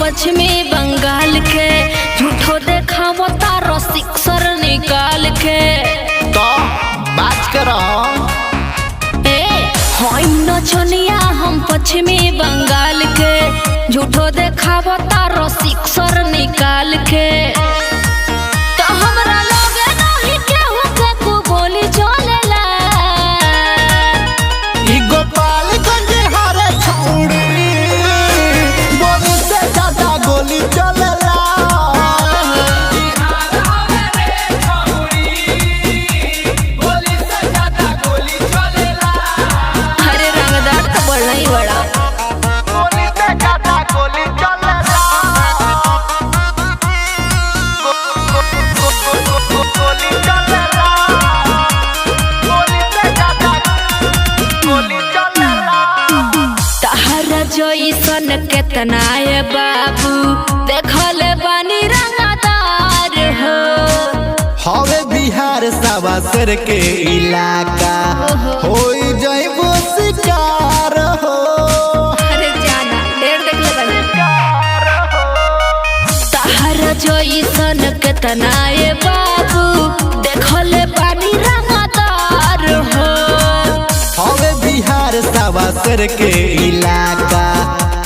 पश्चिमी बंगाल के झूठो देखावो तारो सिक्सर निकाल के तो बात करो नचनिया हम पश्चिमी बंगाल के झूठो देखावो तारो सिक्सर निकाल के तो हमरा लगे नहीं केहू के को गोली चलेला ई गोपालगंज हरे छौड़ी बोली से ज्यादा गोली चलेला अरे रंगदार तो बड़ा ही बड़ा गोली से ज्यादा गोली चलेला गोली चलेला गोली से ज्यादा गोली चलेला तहरा जइसन केतना है बाबू देखल बानी रंगदार हो हवे बिहार सवासर के इलाका होई जइबो शिकार हो अरे जाना ढेर देखले बानी तहरा जइसन केतना है बाबू देखल बानी रंगदार हो हवे बिहार सवासर के इलाका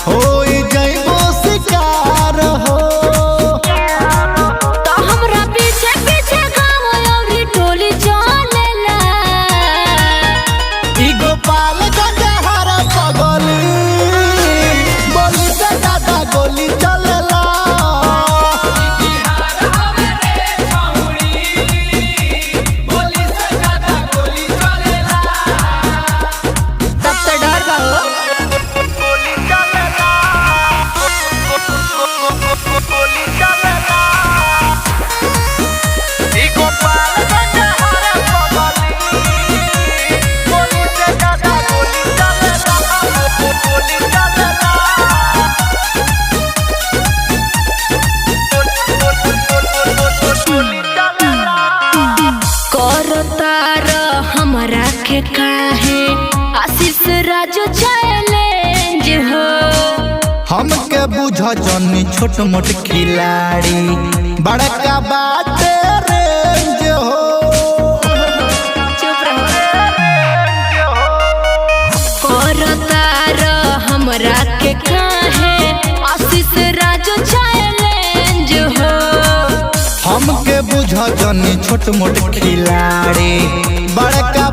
होई जइबो शिकार हो तो हमरा पीछे पीछे गाँव अउरी टोली चलेला ई गोपालगंज हर पगली बोली से ज्यादा गोली चलेला तब तो डर बा हो गोली चलेला गोली चलेला ई गोपालगंज हर पगली बोली से ज्यादा गोली चलेला गोली चलेला गोली चलेला करतार हमरा के काहे आशीष राज चैलेंज हो हमके बुझ जनी छोट मोट खिलाड़ी बड़का बात रेंज हो चुप रहो करतार हमरा के काहे आशीष राज चैलेंज हो हमके बुझ जनी छोट मोट खिलाड़ी बड़का